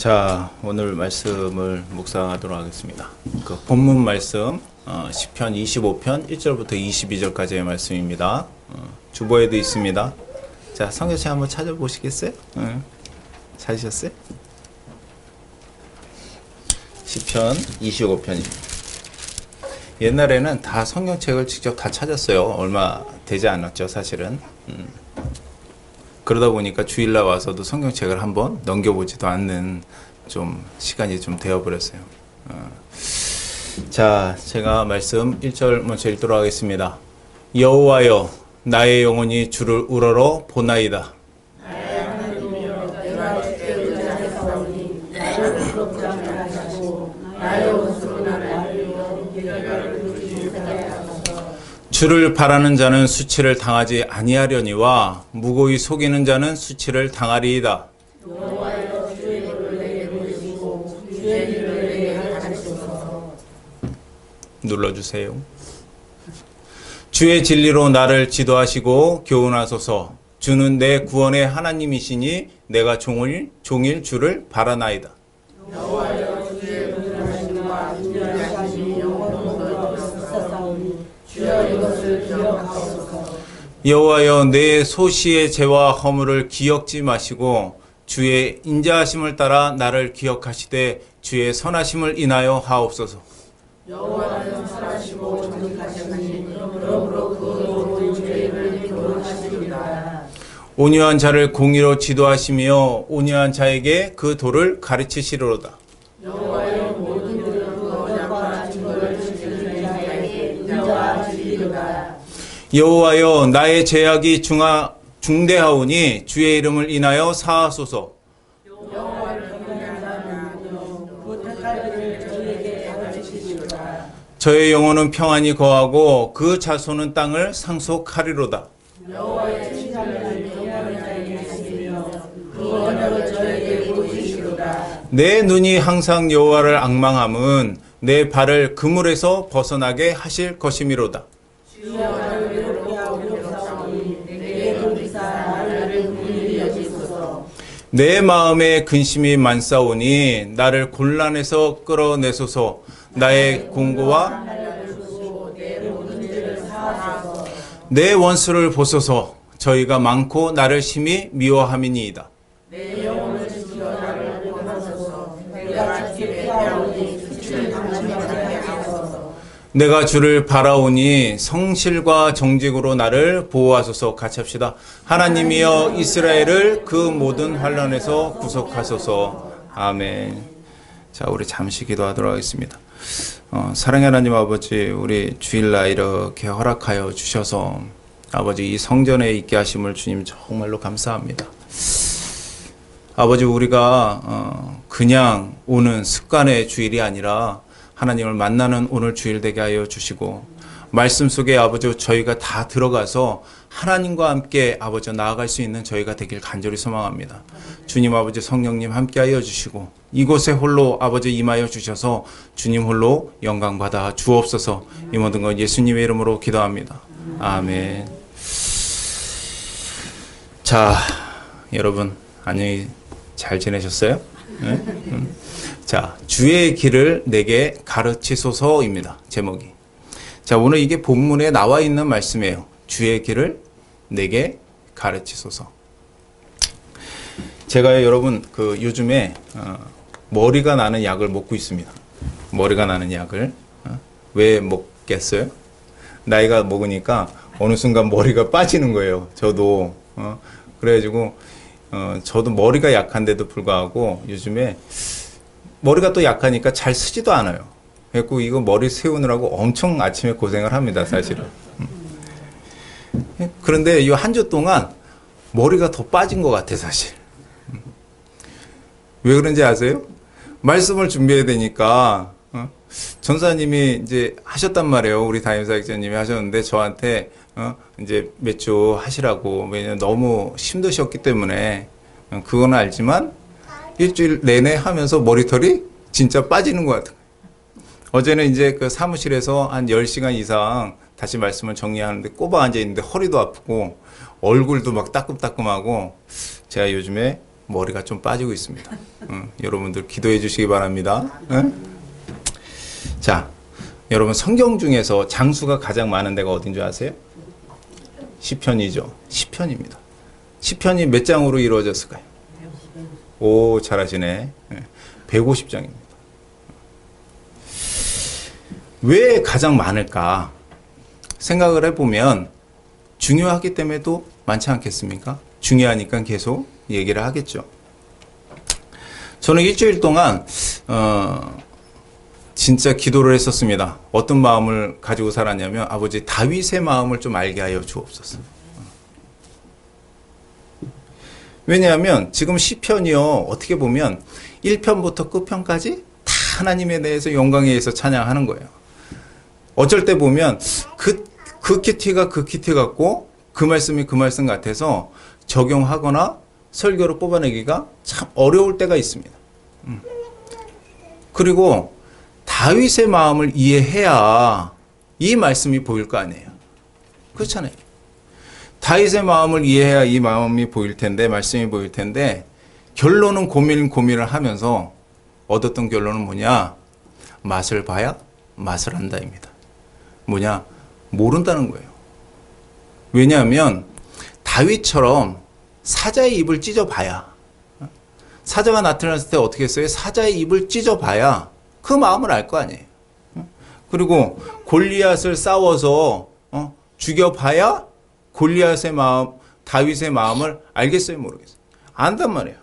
자, 오늘 말씀을 묵상하도록 하겠습니다. 그 본문 말씀 시편 25편 1절부터 22절까지의 말씀입니다. 주보에도 있습니다. 자, 성경책 한번 찾아보시겠어요? 찾으셨어요? 시편 25편입니다. 옛날에는 다 성경책을 직접 다 찾았어요. 얼마 되지 않았죠, 사실은. 그러다 보니까 주일날 와서도 성경책을 한번 넘겨보지도 않는 좀 시간이 좀 되어버렸어요. 자, 제가 말씀 1절 먼저 읽도록 하겠습니다. 여호와여, 나의 영혼이 주를 우러러 보나이다. 주를 바라는 자는 수치를 당하지 아니하려니와 무고히 속이는 자는 수치를 당하리이다. 눌러주세요. 주의 진리로 나를 지도하시고 교훈하소서. 주는 내 구원의 하나님이시니 내가 종일 주를 바라나이다. 여호와여, 내 소시의 죄와 허물을 기억지 마시고 주의 인자하심을 따라 나를 기억하시되 주의 선하심을 인하여 하옵소서. 여호와는 선하시고 정직하시니 그러므로 그 도로 죄를 교훈하시리이다. 온유한 자를 공의로 지도하시며 온유한 자에게 그 도를 가르치시리로다. 여호와의 모든 들은 그 언약과 증거를 지키는 자에게 인자하시리로다. 여호와여, 나의 죄악이 중대하오니 주의 이름을 인하여 사하소서. 저의 영혼은 평안히 거하고 그 자손은 땅을 상속하리로다. 여호와의 칭찬을 경외하는 자에게 하시며 그 언약을 저에게 보이시리로다. 내 눈이 항상 여호와를 앙망함은 내 발을 그물에서 벗어나게 하실 것이미로다. 내 마음에 근심이 많사오니 나를 곤란에서 끌어내소서. 나의 공고와 내 원수를 보소서. 저희가 많고 나를 심히 미워함이니이다. 내가 주를 바라오니 성실과 정직으로 나를 보호하소서. 같이 합시다. 하나님이여, 이스라엘을 그 모든 환난에서 구속하소서. 아멘. 자, 우리 잠시 기도하도록 하겠습니다. 사랑의 하나님 아버지, 우리 주일날 이렇게 허락하여 주셔서 아버지 이 성전에 있게 하심을 주님 정말로 감사합니다. 아버지, 우리가 그냥 오는 습관의 주일이 아니라 하나님을 만나는 오늘 주일 되게 하여 주시고, 말씀 속에 아버지 저희가 다 들어가서 하나님과 함께 아버지 나아갈 수 있는 저희가 되길 간절히 소망합니다. 주님 아버지 성령님 함께 하여 주시고 이곳에 홀로 아버지 임하여 주셔서 주님 홀로 영광 받아 주옵소서. 이 모든 것 예수님의 이름으로 기도합니다. 아멘. 자, 여러분 안녕히 잘 지내셨어요? 네? 자, 주의 길을 내게 가르치소서입니다. 제목이. 자, 오늘 이게 본문에 나와 있는 말씀이에요. 주의 길을 내게 가르치소서. 제가 여러분 요즘에 머리가 나는 약을 먹고 있습니다. 머리가 나는 약을. 왜 먹겠어요? 나이가 먹으니까 어느 순간 머리가 빠지는 거예요. 저도. 그래가지고 저도 머리가 약한데도 불구하고 요즘에 머리가 또 약하니까 잘 쓰지도 않아요. 그래서 이거 머리 세우느라고 엄청 아침에 고생을 합니다, 사실은. 그런데 이 한 주 동안 머리가 더 빠진 것 같아, 사실. 왜 그런지 아세요? 말씀을 준비해야 되니까 전사님이 이제 하셨단 말이에요. 우리 담임사역자님이 하셨는데 저한테 이제 몇 주 하시라고. 왜냐면 너무 힘드셨기 때문에. 그건 알지만 일주일 내내 하면서 머리털이 진짜 빠지는 것 같아요. 어제는 이제 그 사무실에서 한 10시간 이상 다시 말씀을 정리하는데 꼬박 앉아 있는데 허리도 아프고 얼굴도 막 따끔따끔하고, 제가 요즘에 머리가 좀 빠지고 있습니다. 여러분들 기도해 주시기 바랍니다. 자, 여러분 성경 중에서 장수가 가장 많은 데가 어딘 줄 아세요? 시편이죠. 시편입니다. 시편이 몇 장으로 이루어졌을까요? 오, 잘하시네. 150장입니다. 왜 가장 많을까? 생각을 해보면 중요하기 때문에도 많지 않겠습니까? 중요하니까 계속 얘기를 하겠죠. 저는 일주일 동안 진짜 기도를 했었습니다. 어떤 마음을 가지고 살았냐면 아버지 다윗의 마음을 좀 알게 하여 주옵소서. 왜냐하면 지금 시편이요, 어떻게 보면 1편부터 끝편까지 다 하나님에 대해서 영광에 대해서 찬양하는 거예요. 어쩔 때 보면 그 키티가 그 키티 같고 그 말씀이 그 말씀 같아서 적용하거나 설교로 뽑아내기가 참 어려울 때가 있습니다. 그리고 다윗의 마음을 이해해야 이 말씀이 보일 거 아니에요. 그렇잖아요. 다윗의 마음을 이해해야 이 마음이 보일 텐데, 말씀이 보일 텐데, 결론은 고민을 하면서 얻었던 결론은 뭐냐? 맛을 봐야 맛을 안다입니다. 뭐냐? 모른다는 거예요. 왜냐하면 다윗처럼 사자의 입을 찢어봐야, 사자가 나타났을 때 어떻게 했어요? 사자의 입을 찢어봐야 그 마음을 알 거 아니에요. 그리고 골리앗을 싸워서 죽여봐야 골리앗의 마음, 다윗의 마음을 알겠어요, 모르겠어요? 안단 말이에요.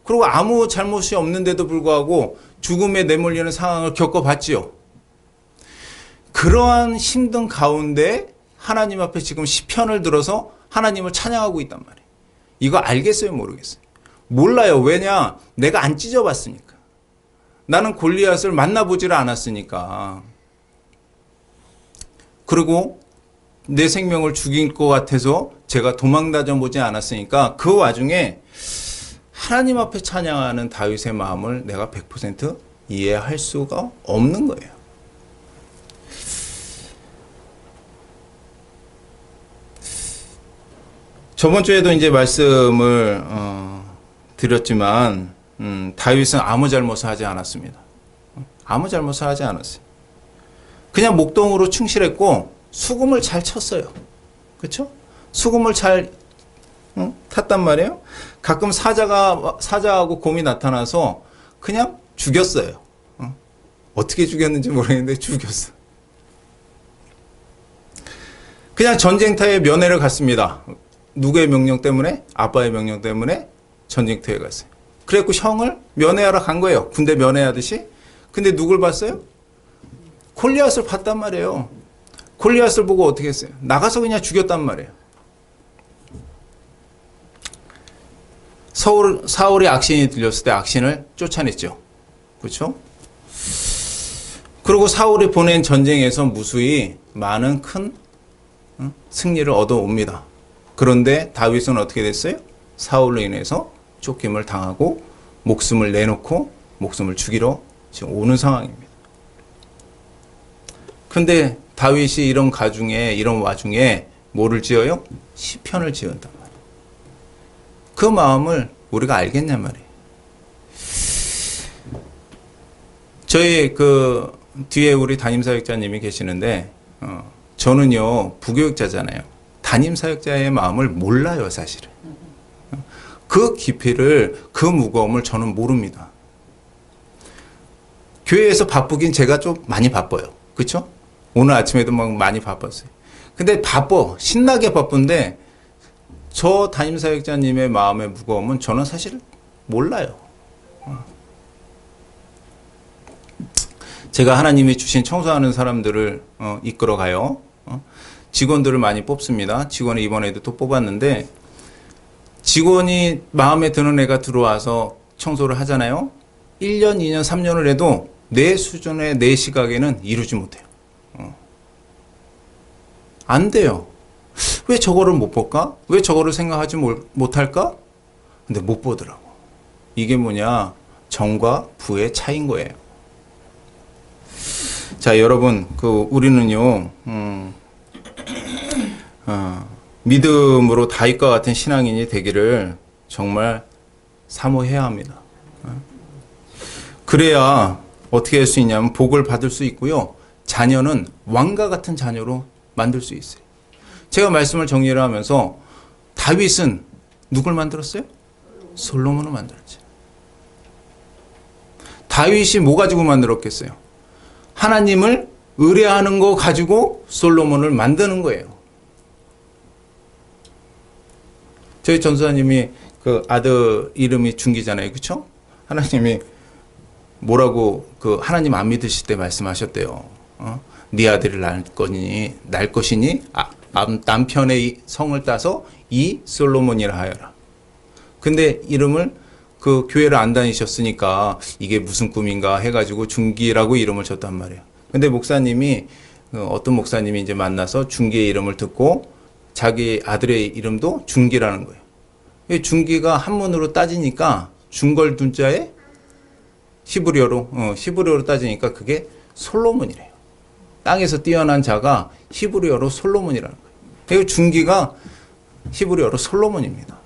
그리고 아무 잘못이 없는데도 불구하고 죽음에 내몰리는 상황을 겪어봤지요. 그러한 힘든 가운데 하나님 앞에 지금 시편을 들어서 하나님을 찬양하고 있단 말이에요. 이거 알겠어요, 모르겠어요? 몰라요. 왜냐? 내가 안 찢어봤으니까. 나는 골리앗을 만나보지를 않았으니까. 그리고 내 생명을 죽일 것 같아서 제가 도망다녀 보지 않았으니까 그 와중에 하나님 앞에 찬양하는 다윗의 마음을 내가 100% 이해할 수가 없는 거예요. 저번 주에도 이제 말씀을 드렸지만 다윗은 아무 잘못을 하지 않았습니다. 아무 잘못을 하지 않았어요. 그냥 목동으로 충실했고 수금을 잘 쳤어요. 그렇죠? 수금을 잘 탔단 말이에요. 가끔 사자하고 곰이 나타나서 그냥 죽였어요. 어떻게 죽였는지 모르겠는데 죽였어. 그냥 전쟁터에 면회를 갔습니다. 누구의 명령 때문에? 아빠의 명령 때문에 전쟁터에 갔어요. 그래갖고 형을 면회하러 간 거예요. 군대 면회하듯이. 근데 누굴 봤어요? 골리앗을 봤단 말이에요. 골리앗을 보고 어떻게 했어요? 나가서 그냥 죽였단 말이에요. 사울이 악신이 들렸을 때 악신을 쫓아냈죠. 그렇죠? 그리고 사울이 보낸 전쟁에서 무수히 많은 큰 승리를 얻어옵니다. 그런데 다윗은 어떻게 됐어요? 사울로 인해서 쫓김을 당하고 목숨을 내놓고 목숨을 죽이러 지금 오는 상황입니다. 근데 다윗이 이런 와중에 뭐를 지어요? 시편을 지은단 말이에요. 그 마음을 우리가 알겠냐 말이에요. 저희 그 뒤에 우리 담임사역자님이 계시는데 저는요 부교육자잖아요. 담임사역자의 마음을 몰라요, 사실은. 그 깊이를, 그 무거움을 저는 모릅니다. 교회에서 바쁘긴 제가 좀 많이 바빠요. 그렇죠? 오늘 아침에도 막 많이 바빴어요. 근데 신나게 바쁜데 저 담임사역자님의 마음의 무거움은 저는 사실 몰라요. 제가 하나님이 주신 청소하는 사람들을 이끌어 가요. 직원들을 많이 뽑습니다. 직원을 이번에도 또 뽑았는데 직원이 마음에 드는 애가 들어와서 청소를 하잖아요. 1년, 2년, 3년을 해도 내 수준의 내 시각에는 이루지 못해요. 안 돼요. 왜 저거를 못 볼까? 왜 저거를 생각하지 못할까? 근데 못 보더라고. 이게 뭐냐? 정과 부의 차이인 거예요. 자, 여러분, 우리는요, 믿음으로 다윗과 같은 신앙인이 되기를 정말 사모해야 합니다. 그래야 어떻게 할 수 있냐면 복을 받을 수 있고요. 자녀는 왕과 같은 자녀로 만들 수 있어요. 제가 말씀을 정리를 하면서 다윗은 누굴 만들었어요? 솔로몬을 만들었죠. 다윗이 뭐 가지고 만들었겠어요? 하나님을 의뢰하는 거 가지고 솔로몬을 만드는 거예요. 저희 전도사님이 그 아들 이름이 준기잖아요. 그렇죠? 하나님이 뭐라고 그 하나님 안 믿으실 때 말씀하셨대요. 네 아들을 낳을 것이니 남편의 성을 따서 이 솔로몬이라 하여라. 근데 이름을 그 교회를 안 다니셨으니까 이게 무슨 꿈인가 해가지고 준기라고 이름을 줬단 말이에요. 근데 목사님이 어떤 목사님이 이제 만나서 준기의 이름을 듣고 자기 아들의 이름도 준기라는 거예요. 준기가 한문으로 따지니까 중걸둔자에 히브리어로 따지니까 그게 솔로몬이래요. 땅에서 뛰어난 자가 히브리어로 솔로몬이라는 거예요. 그리고 준기가 히브리어로 솔로몬입니다.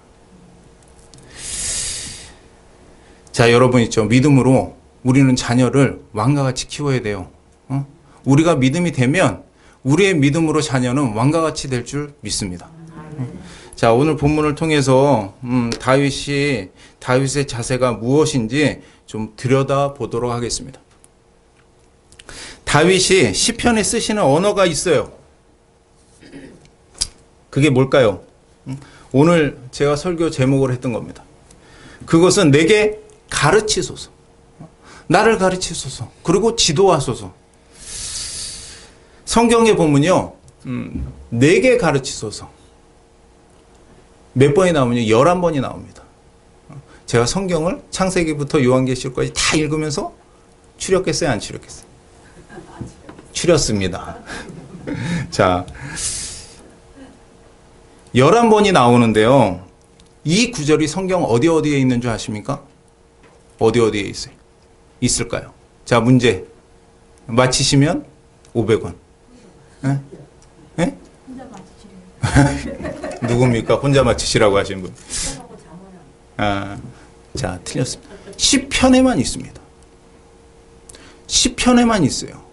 자, 여러분 있죠. 믿음으로 우리는 자녀를 왕과 같이 키워야 돼요. 우리가 믿음이 되면 우리의 믿음으로 자녀는 왕과 같이 될 줄 믿습니다. 자, 오늘 본문을 통해서 다윗의 자세가 무엇인지 좀 들여다보도록 하겠습니다. 다윗이 시편에 쓰시는 언어가 있어요. 그게 뭘까요? 오늘 제가 설교 제목을 했던 겁니다. 그것은 내게 가르치소서. 나를 가르치소서. 그리고 지도하소서. 성경에 보면요. 내게 가르치소서. 몇 번이 나오면요. 11번이 나옵니다. 제가 성경을 창세기부터 요한계시록까지 다 읽으면서 추렸겠어요? 안 추렸겠어요? 추렸습니다. 자, 11번이 나오는데요. 이 구절이 성경 어디에 있는 줄 아십니까? 어디에 있어요? 있을까요? 자, 문제. 맞히시면 500원. 예? 예? 누굽니까? 혼자 맞히시라고 하신 분. 자, 틀렸습니다. 시편에만 있습니다. 시편에만 있어요.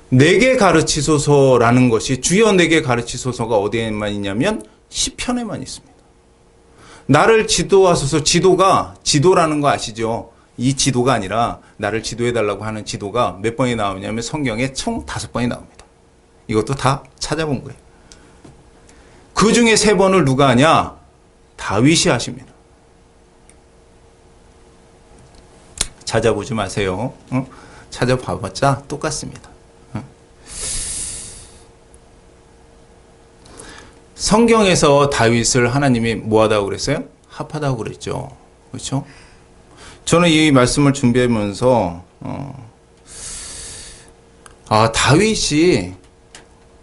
내게 가르치소서라는 것이 주여 내게 가르치소서가 어디에만 있냐면 시편에만 있습니다. 나를 지도하소서. 지도라는 거 아시죠? 이 지도가 아니라 나를 지도해달라고 하는 지도가 몇 번이 나오냐면 성경에 총 5번이 나옵니다. 이것도 다 찾아본 거예요. 그 중에 3번을 누가 하냐? 다윗이 하십니다. 찾아보지 마세요. 찾아봐봤자 똑같습니다. 성경에서 다윗을 하나님이 뭐하다고 그랬어요? 합하다고 그랬죠. 그렇죠? 저는 이 말씀을 준비하면서 다윗이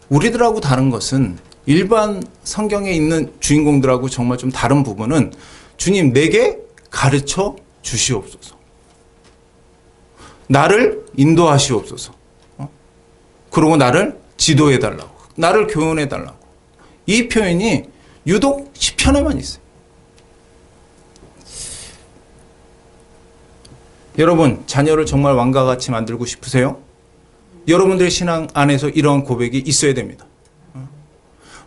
우리들하고 다른 것은 일반 성경에 있는 주인공들하고 정말 좀 다른 부분은 주님 내게 가르쳐 주시옵소서. 나를 인도하시옵소서. 그리고 나를 지도해달라고. 나를 교훈해달라고. 이 표현이 유독 시편에만 있어요. 여러분, 자녀를 정말 왕과 같이 만들고 싶으세요? 여러분들의 신앙 안에서 이런 고백이 있어야 됩니다.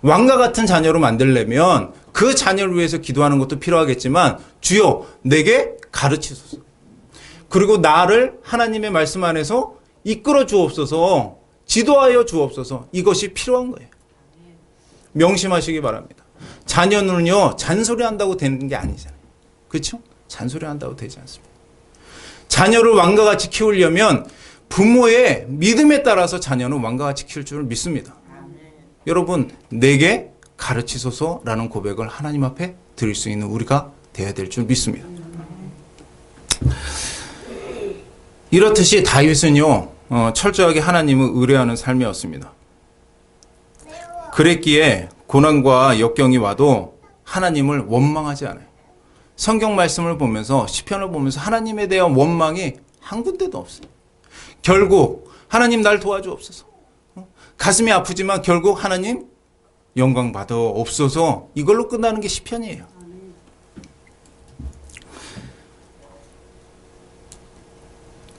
왕과 같은 자녀로 만들려면 그 자녀를 위해서 기도하는 것도 필요하겠지만 주여 내게 가르치소서. 그리고 나를 하나님의 말씀 안에서 이끌어 주옵소서. 지도하여 주옵소서. 이것이 필요한 거예요. 명심하시기 바랍니다. 자녀는요, 잔소리한다고 되는 게 아니잖아요. 그렇죠? 잔소리한다고 되지 않습니다. 자녀를 왕과 같이 키우려면 부모의 믿음에 따라서 자녀는 왕과 같이 키울 줄 믿습니다. 여러분, 내게 가르치소서라는 고백을 하나님 앞에 드릴 수 있는 우리가 되어야 될 줄 믿습니다. 이렇듯이 다윗은요, 철저하게 하나님을 의뢰하는 삶이었습니다. 그랬기에 고난과 역경이 와도 하나님을 원망하지 않아요. 성경 말씀을 보면서 시편을 보면서 하나님에 대한 원망이 한 군데도 없어요. 결국 하나님 날 도와주옵소서. 가슴이 아프지만 결국 하나님 영광 받아 없어서 이걸로 끝나는 게 시편이에요.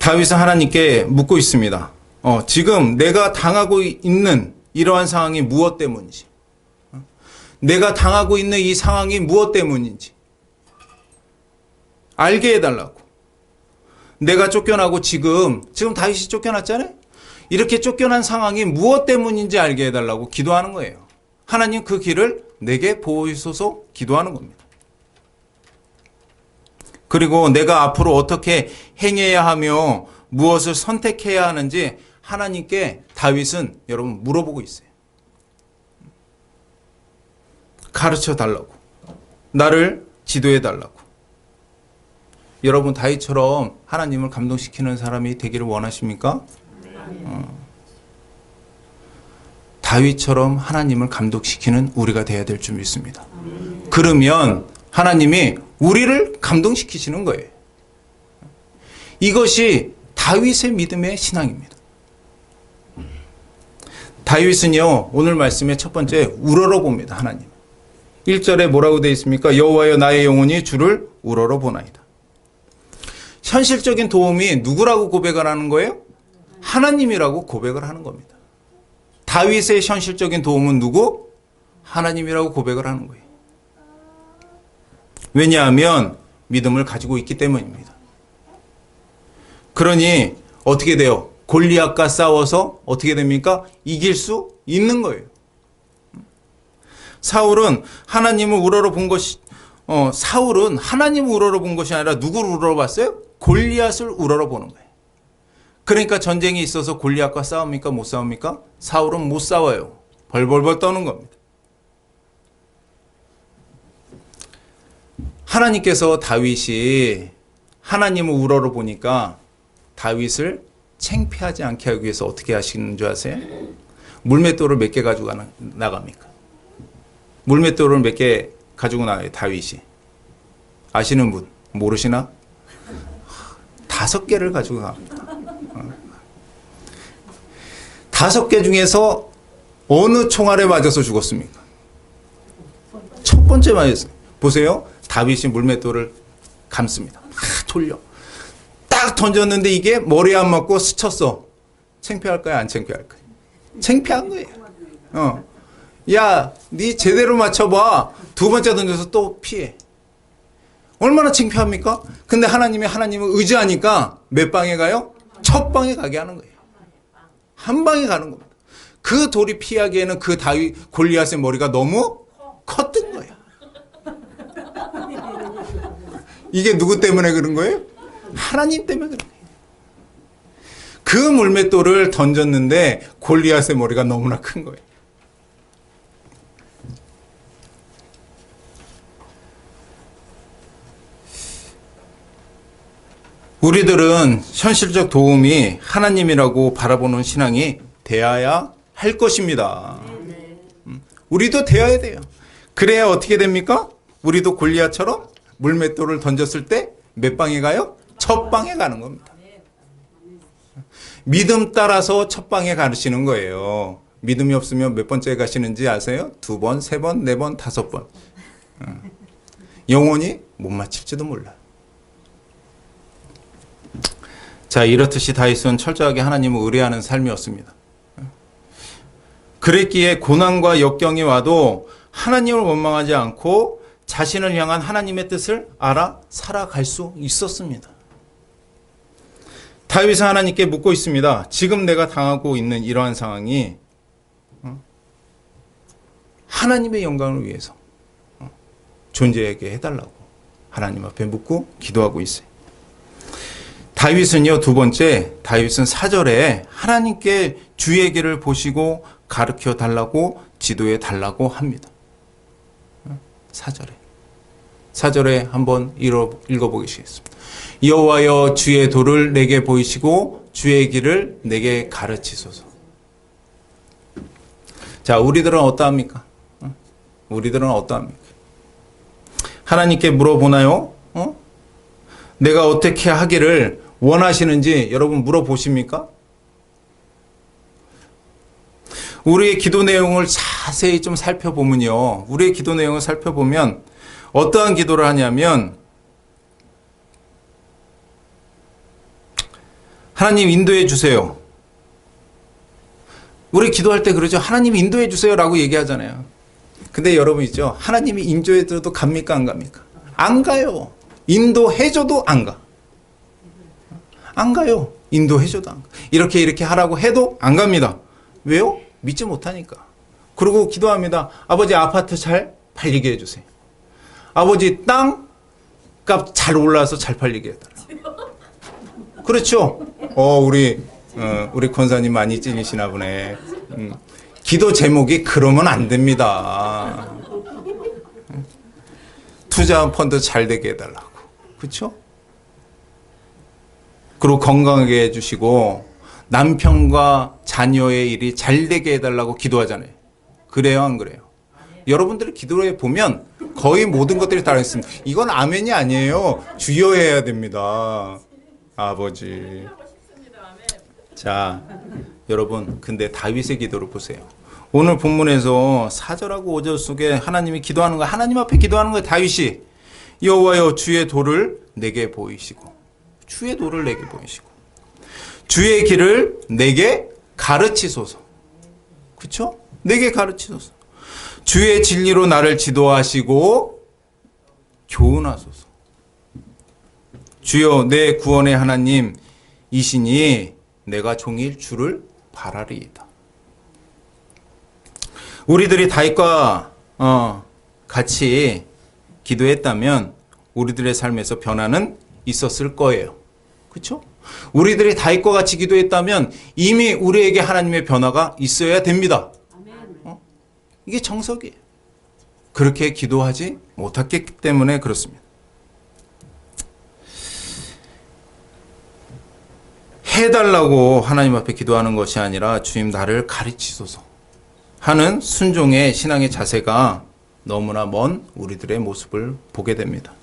다윗은 하나님께 묻고 있습니다. 지금 내가 당하고 있는 이러한 상황이 무엇 때문인지, 내가 당하고 있는 이 상황이 무엇 때문인지 알게 해달라고. 내가 쫓겨나고 지금 다윗이 쫓겨났잖아요. 이렇게 쫓겨난 상황이 무엇 때문인지 알게 해달라고 기도하는 거예요. 하나님 그 길을 내게 보여주소서 기도하는 겁니다. 그리고 내가 앞으로 어떻게 행해야 하며 무엇을 선택해야 하는지 하나님께 다윗은 여러분 물어보고 있어요. 가르쳐 달라고. 나를 지도해 달라고. 여러분 다윗처럼 하나님을 감동시키는 사람이 되기를 원하십니까? 다윗처럼 하나님을 감동시키는 우리가 되어야 될 줄 믿습니다. 그러면 하나님이 우리를 감동시키시는 거예요. 이것이 다윗의 믿음의 신앙입니다. 다윗은요, 오늘 말씀의 첫 번째 우러러 봅니다. 하나님. 1절에 뭐라고 되어 있습니까? 여호와여 나의 영혼이 주를 우러러 보나이다. 현실적인 도움이 누구라고 고백을 하는 거예요? 하나님이라고 고백을 하는 겁니다. 다윗의 현실적인 도움은 누구? 하나님이라고 고백을 하는 거예요. 왜냐하면 믿음을 가지고 있기 때문입니다. 그러니 어떻게 돼요? 골리앗과 싸워서 어떻게 됩니까? 이길 수 있는 거예요. 사울은 하나님을 우러러 본 것이 사울은 하나님을 우러러 본 것이 아니라 누구를 우러러 봤어요? 골리앗을 우러러 보는 거예요. 그러니까 전쟁이 있어서 골리앗과 싸웁니까? 못 싸웁니까? 사울은 못 싸워요. 벌벌벌 떠는 겁니다. 하나님께서 다윗이 하나님을 우러러 보니까 다윗을 창피하지 않게 하기 위해서 어떻게 하시는 줄 아세요? 물맷돌을 몇 개 가지고 나갑니까? 물맷돌을 몇 개 가지고 나가요, 다윗이. 아시는 분? 모르시나? 5개를 가지고 갑니다. 5개 중에서 어느 총알에 맞아서 죽었습니까? 첫 번째 맞았어요. 보세요. 다윗이 물맷돌을 감습니다. 막 돌려. 딱 던졌는데 이게 머리에 안 맞고 스쳤어. 창피할까요? 안 창피할까요? 창피한 거예요. 야, 네 제대로 맞춰봐. 두 번째 던져서 또 피해. 얼마나 창피합니까? 근데 하나님을 의지하니까 몇 방에 가요? 첫 방에 가게 하는 거예요. 한 방에 가는 겁니다. 그 돌이 피하기에는 그 다윗 골리앗의 머리가 너무 컸던 거예요. 이게 누구 때문에 그런 거예요? 하나님 때문에 그런 거예요. 그 물맷돌을 던졌는데 골리앗의 머리가 너무나 큰 거예요. 우리들은 현실적 도움이 하나님이라고 바라보는 신앙이 되어야 할 것입니다. 우리도 되어야 돼요. 그래야 어떻게 됩니까? 우리도 골리앗처럼 물맷돌을 던졌을 때 몇 방에 가요? 첫 방에 가는 겁니다. 믿음 따라서 첫 방에 가시는 거예요. 믿음이 없으면 몇 번째 가시는지 아세요? 2번, 3번, 4번, 5번. 영원히 못 맞힐지도 몰라요. 자, 이렇듯이 다윗은 철저하게 하나님을 의뢰하는 삶이었습니다. 그랬기에 고난과 역경이 와도 하나님을 원망하지 않고 자신을 향한 하나님의 뜻을 알아 살아갈 수 있었습니다. 다윗은 하나님께 묻고 있습니다. 지금 내가 당하고 있는 이러한 상황이 하나님의 영광을 위해서 존재하게 해달라고 하나님 앞에 묻고 기도하고 있어요. 다윗은요, 두 번째, 다윗은 4절에 하나님께 주의 길을 보시고 가르쳐 달라고 지도해 달라고 합니다. 4절에 한번 읽어보겠습니다. 여호와여 주의 도를 내게 보이시고 주의 길을 내게 가르치소서. 자, 우리들은 어떠합니까? 우리들은 어떠합니까? 하나님께 물어보나요? 내가 어떻게 하기를 원하시는지 여러분 물어보십니까? 우리의 기도 내용을 자세히 좀 살펴보면요. 우리의 기도 내용을 살펴보면 어떠한 기도를 하냐면 하나님 인도해 주세요. 우리 기도할 때 그러죠. 하나님 인도해 주세요라고 얘기하잖아요. 근데 여러분 있죠. 하나님이 인도해 줘도 갑니까 안 갑니까? 안 가요. 인도해 줘도 안 가. 안 가요. 인도해 줘도 안 가. 이렇게 하라고 해도 안 갑니다. 왜요? 믿지 못하니까. 그리고 기도합니다. 아버지 아파트 잘 팔리게 해주세요. 아버지 땅값 잘 올라서 잘 팔리게 해달라. 그렇죠? 우리 권사님 많이 찔리시나 보네. 기도 제목이 그러면 안 됩니다. 투자 펀드 잘 되게 해달라고. 그렇죠? 그리고 건강하게 해주시고 남편과 자녀의 일이 잘 되게 해달라고 기도하잖아요. 그래요, 안 그래요? 여러분들의 기도에 보면 거의 모든 것들이 다 있습니다. 이건 아멘이 아니에요. 주여해야 됩니다. 아버지. 자, 여러분, 근데 다윗의 기도를 보세요. 오늘 본문에서 4절하고 5절 속에 하나님이 기도하는 거예요. 하나님 앞에 기도하는 거예요. 다윗이 여호와여 주의 도를 내게 보이시고 주의 도를 내게 보이시고 주의 길을 내게 가르치소서. 그렇죠? 내게 가르치소서. 주의 진리로 나를 지도하시고 교훈하소서. 주여 내 구원의 하나님이시니 내가 종일 주를 바라리이다. 우리들이 다윗과 같이 기도했다면 우리들의 삶에서 변화는 있었을 거예요. 그렇죠? 우리들이 다윗과 같이 기도했다면 이미 우리에게 하나님의 변화가 있어야 됩니다. 이게 정석이에요. 그렇게 기도하지 못했기 때문에 그렇습니다. 해달라고 하나님 앞에 기도하는 것이 아니라 주님 나를 가르치소서 하는 순종의 신앙의 자세가 너무나 먼 우리들의 모습을 보게 됩니다.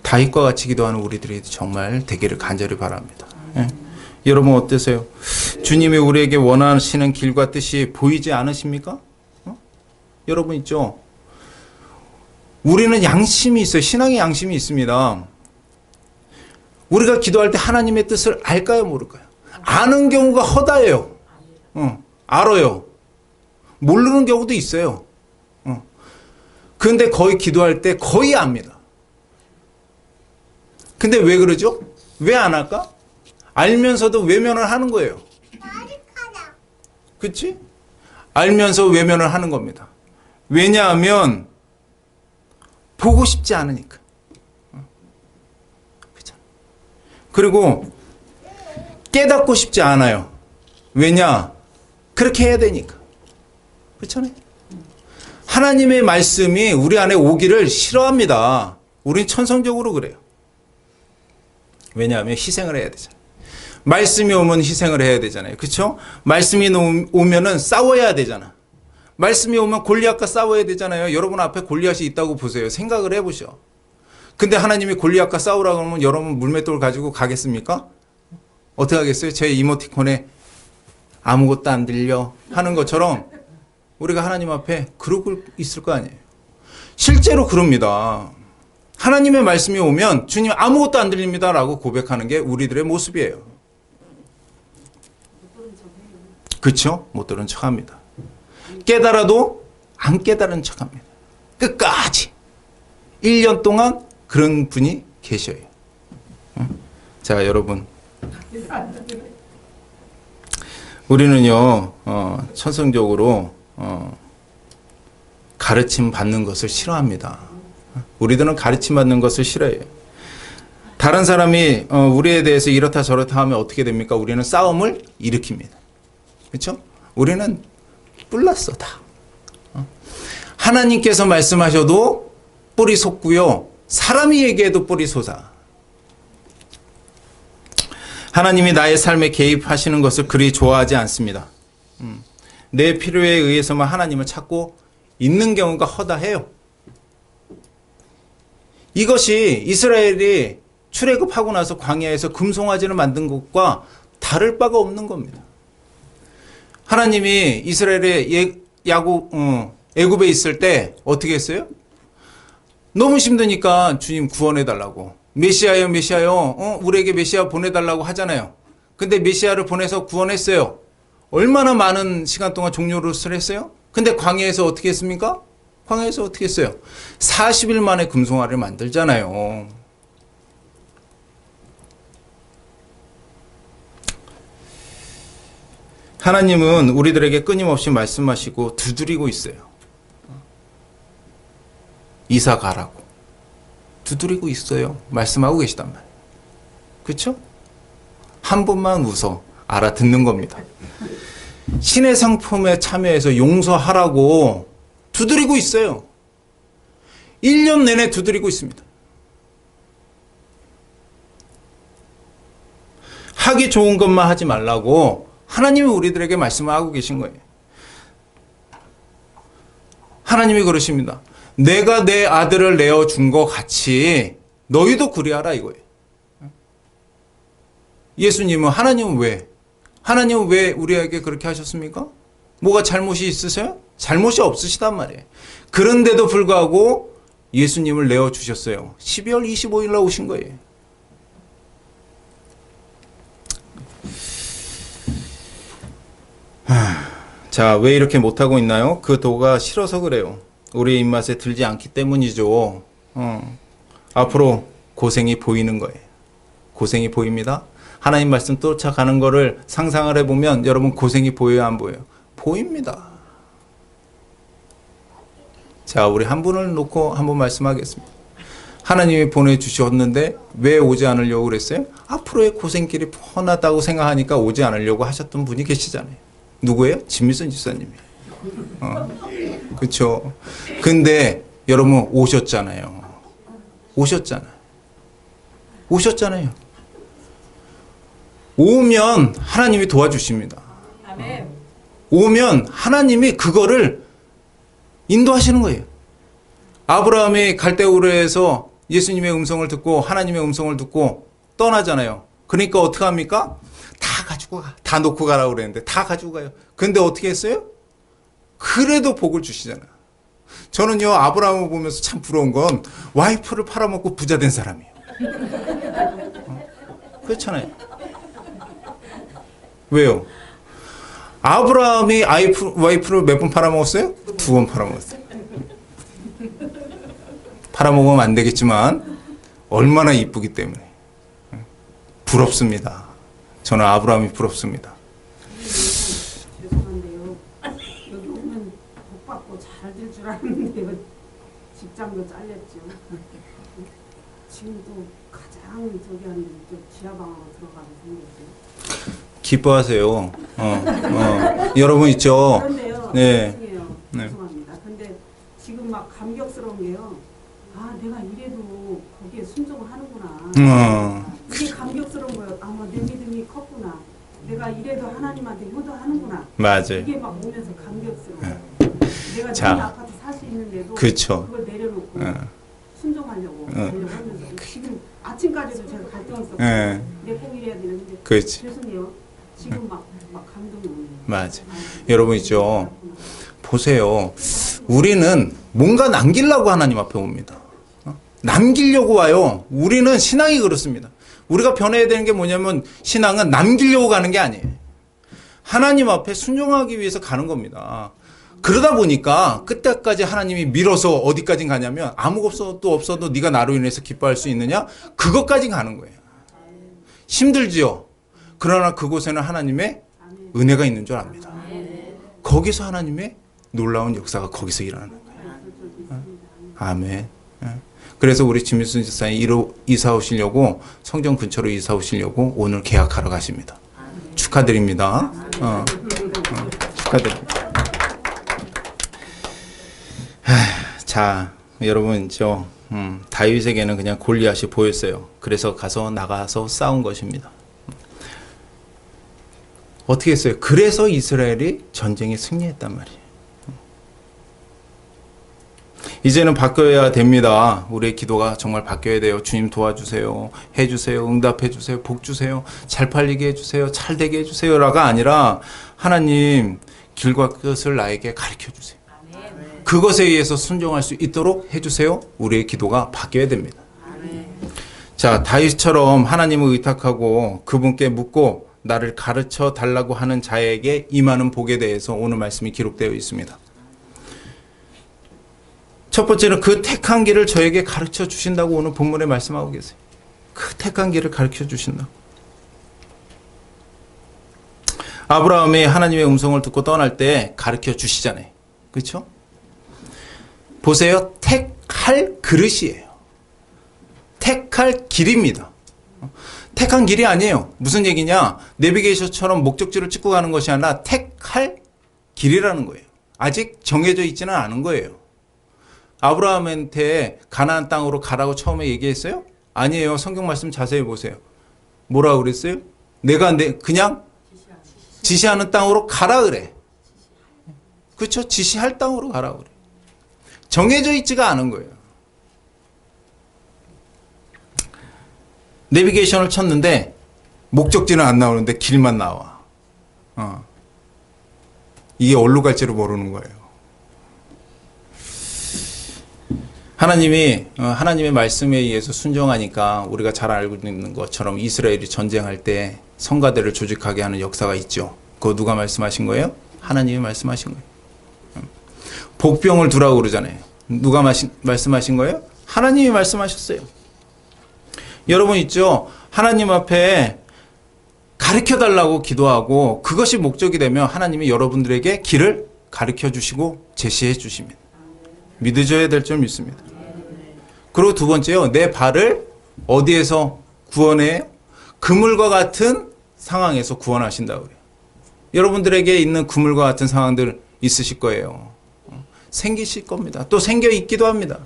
다윗과 같이 기도하는 우리들이 정말 되기를 간절히 바랍니다. 예. 여러분 어떠세요? 주님이 우리에게 원하시는 길과 뜻이 보이지 않으십니까? 여러분 있죠? 우리는 양심이 있어요. 신앙의 양심이 있습니다. 우리가 기도할 때 하나님의 뜻을 알까요, 모를까요? 아는 경우가 허다해요. 알아요. 모르는 경우도 있어요. 그런데 거의 기도할 때 거의 압니다. 근데 왜 그러죠? 왜 안 할까? 알면서도 외면을 하는 거예요. 그치? 알면서 외면을 하는 겁니다. 왜냐하면 보고 싶지 않으니까. 그리고 깨닫고 싶지 않아요. 왜냐? 그렇게 해야 되니까. 그렇잖아요. 하나님의 말씀이 우리 안에 오기를 싫어합니다. 우린 천성적으로 그래요. 왜냐하면 희생을 해야 되잖아요. 말씀이 오면 희생을 해야 되잖아요. 그렇죠? 말씀이 오면은 싸워야 되잖아. 말씀이 오면 골리앗과 싸워야 되잖아요. 여러분 앞에 골리앗이 있다고 보세요. 생각을 해보셔. 근데 하나님이 골리앗과 싸우라고 하면 여러분 물맷돌 가지고 가겠습니까? 어떻게 하겠어요? 제 이모티콘에 아무것도 안 들려 하는 것처럼 우리가 하나님 앞에 그러고 있을 거 아니에요. 실제로 그럽니다. 하나님의 말씀이 오면 주님 아무것도 안 들립니다 라고 고백하는 게 우리들의 모습이에요. 그렇죠? 못 들은 척합니다. 깨달아도 안 깨달은 척합니다. 끝까지 1년 동안 그런 분이 계셔요. 자, 여러분 우리는요 천성적으로 가르침 받는 것을 싫어합니다. 우리들은 가르침 받는 것을 싫어해요. 다른 사람이 우리에 대해서 이렇다 저렇다 하면 어떻게 됩니까? 우리는 싸움을 일으킵니다. 그렇죠? 우리는 뿔났어 다. 하나님께서 말씀하셔도 뿔이 솟고요. 사람이 얘기해도 뿔이 솟아. 하나님이 나의 삶에 개입하시는 것을 그리 좋아하지 않습니다. 내 필요에 의해서만 하나님을 찾고 있는 경우가 허다해요. 이것이 이스라엘이 출애굽하고 나서 광야에서 금송아지를 만든 것과 다를 바가 없는 겁니다. 하나님이 이스라엘의 애굽에 있을 때 어떻게 했어요? 너무 힘드니까 주님 구원해달라고 메시아요, 메시아요. 우리에게 메시아 보내달라고 하잖아요. 근데 메시아를 보내서 구원했어요. 얼마나 많은 시간 동안 종료를 했어요? 근데 광야에서 어떻게 했습니까? 광야에서 어떻게 했어요? 40일 만에 금송아지를 만들잖아요. 하나님은 우리들에게 끊임없이 말씀하시고 두드리고 있어요. 이사 가라고. 두드리고 있어요. 말씀하고 계시단 말이에요. 그렇죠? 한 번만 웃어 알아듣는 겁니다. 신의 상품에 참여해서 용서하라고 두드리고 있어요. 1년 내내 두드리고 있습니다. 하기 좋은 것만 하지 말라고 하나님이 우리들에게 말씀을 하고 계신 거예요. 하나님이 그러십니다. 내가 내 아들을 내어준 것 같이 너희도 그리하라 이거예요. 예수님은 하나님은 왜 우리에게 그렇게 하셨습니까? 뭐가 잘못이 있으세요? 잘못이 없으시단 말이에요. 그런데도 불구하고 예수님을 내어주셨어요. 12월 25일 날 오신 거예요. 자, 왜 이렇게 못하고 있나요? 그 도가 싫어서 그래요. 우리의 입맛에 들지 않기 때문이죠. 앞으로 고생이 보이는 거예요. 고생이 보입니다. 하나님 말씀 쫓아가는 거를 상상을 해보면 여러분 고생이 보여요, 안 보여요? 보입니다. 자, 우리 한 분을 놓고 한번 말씀하겠습니다. 하나님이 보내주셨는데 왜 오지 않으려고 그랬어요? 앞으로의 고생길이 뻔하다고 생각하니까 오지 않으려고 하셨던 분이 계시잖아요. 누구예요? 진미선 집사님이. 그렇죠. 근데 여러분 오셨잖아요. 오셨잖아요. 오면 하나님이 도와주십니다. 오면 하나님이 그거를 인도하시는 거예요. 아브라함이 갈대우르에서 예수님의 음성을 듣고 하나님의 음성을 듣고 떠나잖아요. 그러니까 어떻게 합니까? 다 가지고 가. 다 놓고 가라고 그랬는데 다 가지고 가요. 근데 어떻게 했어요? 그래도 복을 주시잖아요. 저는요, 아브라함을 보면서 참 부러운 건 와이프를 팔아먹고 부자 된 사람이에요. 그렇잖아요. 왜요? 아브라함이 와이프를 몇 번 팔아먹었어요? 2번 팔아먹었어요. 팔아먹으면 안 되겠지만 얼마나 이쁘기 때문에 부럽습니다. 저는 아브라함이 부럽습니다. 죄송한데요. 여기 오면 복 받고 잘 될 줄 알았는데요. 직장도 잘렸죠. 지금도 가장 저기 하는 지하방으로 들어가게 생겼어요. 기뻐하세요. 여러분 있죠. 그런데요. 네. 죄송해요. 네. 죄송합니다. 근데 지금 막 감격스러운 게요. 아, 내가 이래도 거기에 순종을 하는구나. 이게 감격스러운 거예요. 아, 뭐 내 믿음이 컸구나. 내가 이래도 하나님한테 효도하는구나. 맞아요. 이게 막 오면서 감격스러워요. 내가 자, 좋은 아파트 살 수 있는데도 그쵸. 그걸 내려놓고 순종하려고 하면서 지금 아침까지도 제가 갈등이 있었어요. 내 공일해야 되는데 그렇지. 죄송해요. 지금 막 감동이 오네요. 맞아. 여러분 있죠. 보세요. 우리는 뭔가 남기려고 하나님 앞에 옵니다. 남기려고 와요. 우리는 신앙이 그렇습니다. 우리가 변해야 되는 게 뭐냐면 신앙은 남기려고 가는 게 아니에요. 하나님 앞에 순종하기 위해서 가는 겁니다. 그러다 보니까 그때까지 하나님이 밀어서 어디까지 가냐면 아무것도 없어도 네가 나로 인해서 기뻐할 수 있느냐? 그것까지 가는 거예요. 힘들지요. 그러나 그곳에는 하나님의 은혜가 있는 줄 압니다. 거기서 하나님의 놀라운 역사가 거기서 일어나는 거예요. 아멘. 그래서 우리 진미순 집사님 이사 오시려고 성전 근처로 이사 오시려고 오늘 계약하러 가십니다. 축하드립니다. 축하드립니다. 자, 여러분 다윗에게는 그냥 골리앗이 보였어요. 그래서 나가서 싸운 것입니다. 어떻게 했어요? 그래서 이스라엘이 전쟁에 승리했단 말이에요. 이제는 바뀌어야 됩니다. 우리의 기도가 정말 바뀌어야 돼요. 주님 도와주세요. 해주세요. 응답해주세요. 복주세요. 잘 팔리게 해주세요. 잘 되게 해주세요라가 아니라 하나님 길과 끝을 나에게 가르쳐주세요. 그것에 의해서 순종할 수 있도록 해주세요. 우리의 기도가 바뀌어야 됩니다. 자, 자, 다윗처럼 하나님을 의탁하고 그분께 묻고 나를 가르쳐 달라고 하는 자에게 임하는 복에 대해서 오늘 말씀이 기록되어 있습니다. 첫 번째는 그 택한 길을 저에게 가르쳐 주신다고 오늘 본문에 말씀하고 계세요. 그 택한 길을 가르쳐 주신다. 아브라함이 하나님의 음성을 듣고 떠날 때 가르쳐 주시잖아요. 그렇죠? 보세요. 택할 그릇이에요. 택할 길입니다. 택한 길이 아니에요. 무슨 얘기냐? 내비게이션처럼 목적지를 찍고 가는 것이 아니라 택할 길이라는 거예요. 아직 정해져 있지는 않은 거예요. 아브라함한테 가나안 땅으로 가라고 처음에 얘기했어요? 아니에요. 성경 말씀 자세히 보세요. 뭐라고 그랬어요? 내가 그냥 지시하는 땅으로 가라 그래. 그렇죠? 지시할 땅으로 가라 그래. 정해져 있지가 않은 거예요. 내비게이션을 쳤는데 목적지는 안 나오는데 길만 나와. 이게 어디로 갈지를 모르는 거예요. 하나님이 하나님의 말씀에 의해서 순종하니까 우리가 잘 알고 있는 것처럼 이스라엘이 전쟁할 때 성가대를 조직하게 하는 역사가 있죠. 그거 누가 말씀하신 거예요? 하나님이 말씀하신 거예요. 복병을 두라고 그러잖아요. 누가 말씀하신 거예요? 하나님이 말씀하셨어요. 여러분 있죠? 하나님 앞에 가르쳐달라고 기도하고 그것이 목적이 되면 하나님이 여러분들에게 길을 가르쳐 주시고 제시해 주십니다. 믿어줘야 될 줄 믿습니다. 그리고 두 번째요. 내 발을 어디에서 구원해요? 그물과 같은 상황에서 구원하신다고 그래요. 여러분들에게 있는 그물과 같은 상황들 있으실 거예요. 생기실 겁니다. 또 생겨 있기도 합니다.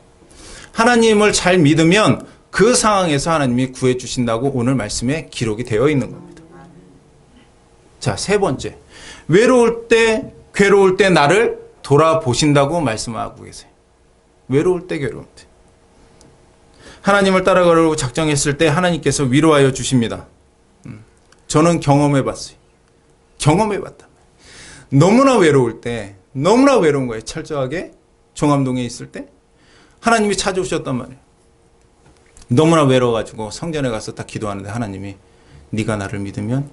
하나님을 잘 믿으면 그 상황에서 하나님이 구해 주신다고 오늘 말씀에 기록이 되어 있는 겁니다. 자, 세 번째. 외로울 때, 괴로울 때 나를 돌아보신다고 말씀하고 계세요. 외로울 때, 괴로울 때. 하나님을 따라가려고 작정했을 때 하나님께서 위로하여 주십니다. 저는 경험해 봤어요. 경험해 봤다. 너무나 외로울 때, 너무나 외로운 거예요. 철저하게 종암동에 있을 때 하나님이 찾아오셨단 말이에요. 너무나 외로워가지고 성전에 가서 딱 기도하는데 하나님이 네가 나를 믿으면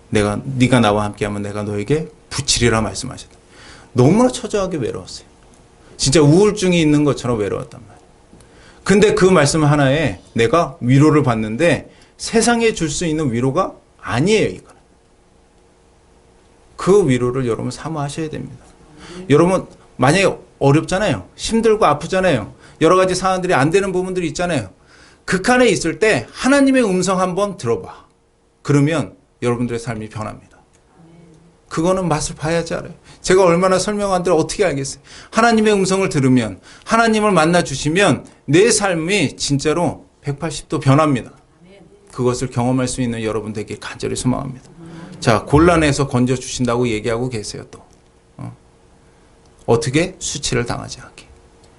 네가 나와 함께하면 내가 너에게 붙이리라 말씀하셨다. 너무나 초조하게 외로웠어요. 진짜 우울증이 있는 것처럼 외로웠단 말이에요. 근데 그 말씀 하나에 내가 위로를 받는데 세상에 줄 수 있는 위로가 아니에요. 이거는. 그 위로를 여러분 사모하셔야 됩니다. 여러분 만약에 어렵잖아요. 힘들고 아프잖아요. 여러 가지 상황들이 안 되는 부분들이 있잖아요. 극한에 있을 때 하나님의 음성 한번 들어봐. 그러면 여러분들의 삶이 변합니다. 그거는 맛을 봐야지 알아요. 제가 얼마나 설명한들 어떻게 알겠어요. 하나님의 음성을 들으면 하나님을 만나 주시면 내 삶이 진짜로 180도 변합니다. 그것을 경험할 수 있는 여러분 되길 간절히 소망합니다. 자, 곤란해서 건져 주신다고 얘기하고 계세요. 또 어떻게? 수치를 당하지 않게.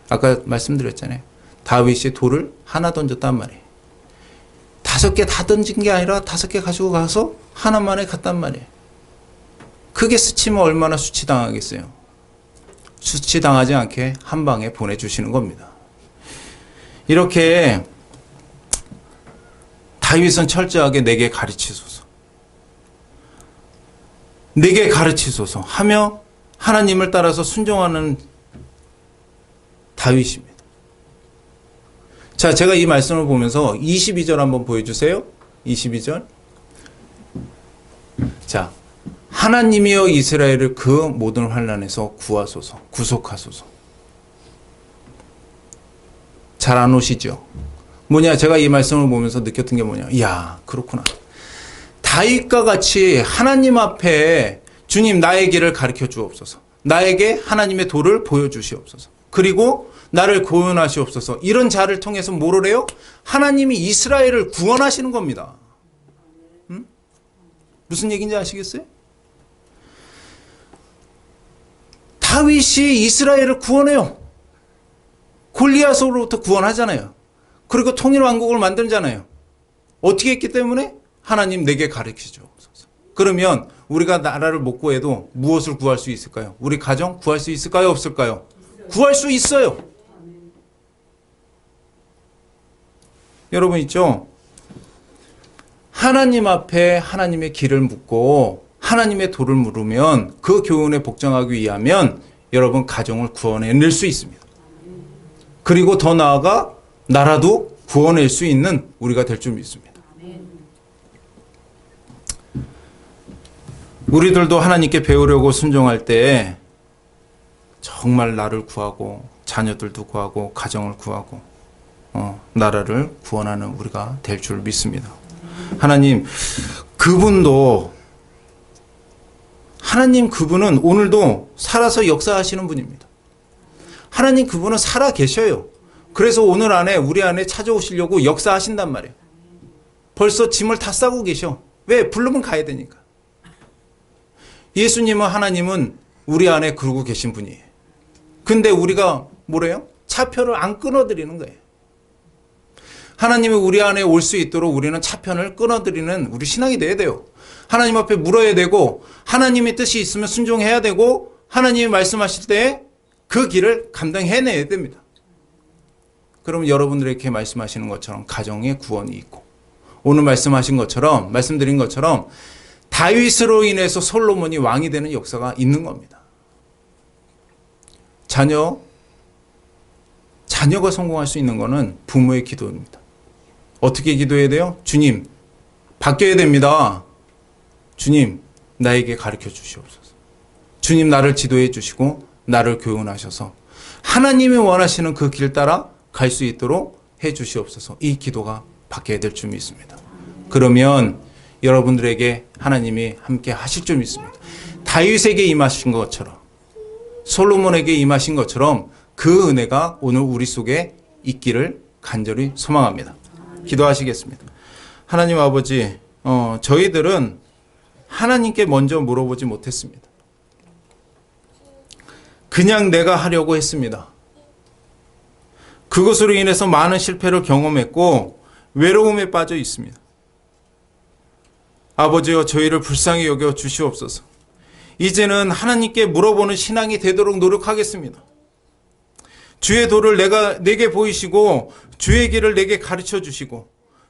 아까 말씀드렸잖아요. 다윗이 돌을 하나 던졌단 말이에요. 5개 다 던진 게 아니라 5개 가지고 가서 하나만에 갔단 말이에요. 그게 스치면 얼마나 수치당하겠어요. 수치당하지 않게 한 방에 보내주시는 겁니다. 이렇게 다윗은 철저하게 내게 가르치소서. 내게 가르치소서 하며 하나님을 따라서 순종하는 다윗입니다. 자, 제가 이 말씀을 보면서 22절 한번 보여주세요. 22절. 자, 하나님이여 이스라엘을 그 모든 환난에서 구하소서, 구속하소서. 잘 안 오시죠? 뭐냐, 제가 이 말씀을 보면서 느꼈던 게 뭐냐. 이야, 그렇구나. 다윗과 같이 하나님 앞에 주님 나의 길을 가르쳐 주옵소서. 나에게 하나님의 도를 보여주시옵소서. 그리고 나를 구원하시옵소서. 이런 자를 통해서 뭐를 해요? 하나님이 이스라엘을 구원하시는 겁니다. 무슨 얘기인지 아시겠어요? 다윗이 이스라엘을 구원해요. 골리앗으로부터 구원하잖아요. 그리고 통일왕국을 만들잖아요. 어떻게 했기 때문에? 하나님 내게 가르치시옵소서. 그러면 우리가 나라를 못 구해도 무엇을 구할 수 있을까요? 우리 가정 구할 수 있을까요? 없을까요? 구할 수 있어요. 여러분 있죠? 하나님 앞에 하나님의 길을 묻고 하나님의 도를 물으면 그 교훈에 복종하기 위하면 여러분 가정을 구원해낼 수 있습니다. 그리고 더 나아가 나라도 구원할 수 있는 우리가 될 줄 믿습니다. 우리들도 하나님께 배우려고 순종할 때 정말 나를 구하고 자녀들도 구하고 가정을 구하고 나라를 구원하는 우리가 될 줄 믿습니다. 하나님 그분은 오늘도 살아서 역사하시는 분입니다. 하나님 그분은 살아 계셔요. 그래서 오늘 안에 우리 안에 찾아오시려고 역사하신단 말이에요. 벌써 짐을 다 싸고 계셔. 왜? 부르면 가야 되니까. 예수님은 하나님은 우리 안에 그러고 계신 분이에요. 근데 우리가 뭐래요? 차편을 안 끊어드리는 거예요. 하나님이 우리 안에 올 수 있도록 우리는 차편을 끊어드리는 우리 신앙이 돼야 돼요. 하나님 앞에 물어야 되고 하나님의 뜻이 있으면 순종해야 되고 하나님이 말씀하실 때 그 길을 감당해내야 됩니다. 그러면 여러분들에게 말씀하시는 것처럼 가정의 구원이 있고 오늘 말씀드린 것처럼 다윗으로 인해서 솔로몬이 왕이 되는 역사가 있는 겁니다. 자녀가 성공할 수 있는 것은 부모의 기도입니다. 어떻게 기도해야 돼요? 주님, 바뀌어야 됩니다. 주님, 나에게 가르쳐 주시옵소서. 주님, 나를 지도해 주시고 나를 교훈하셔서 하나님이 원하시는 그 길 따라 갈 수 있도록 해 주시옵소서. 이 기도가 바뀌어야 될 줄 믿습니다. 그러면 여러분들에게 하나님이 함께 하실 줄 믿습니다. 다윗에게 임하신 것처럼 솔로몬에게 임하신 것처럼 그 은혜가 오늘 우리 속에 있기를 간절히 소망합니다. 기도하시겠습니다. 하나님 아버지, 저희들은 하나님께 먼저 물어보지 못했습니다. 그냥 내가 하려고 했습니다. 그것으로 인해서 많은 실패를 경험했고 외로움에 빠져 있습니다. 아버지여, 저희를 불쌍히 여겨 주시옵소서. 이제는 하나님께 물어보는 신앙이 되도록 노력하겠습니다. 주의 도를 내게 보이시고 주의 길을 내게 가르쳐 주시고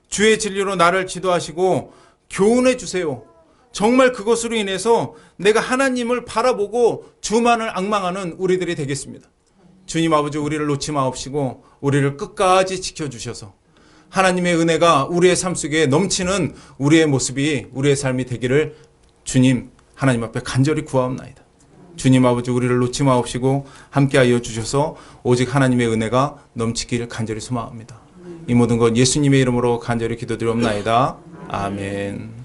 주의 진리로 나를 지도하시고 교훈해 주세요. 정말 그것으로 인해서 내가 하나님을 바라보고 주만을 앙망하는 우리들이 되겠습니다. 주님 아버지, 우리를 놓지 마옵시고 우리를 끝까지 지켜주셔서 하나님의 은혜가 우리의 삶 속에 넘치는 우리의 모습이 우리의 삶이 되기를 주님 하나님 앞에 간절히 구하옵나이다. 주님 아버지, 우리를 놓지 마옵시고 함께하여 주셔서 오직 하나님의 은혜가 넘치기를 간절히 소망합니다. 이 모든 것 예수님의 이름으로 간절히 기도드리옵나이다. 아멘.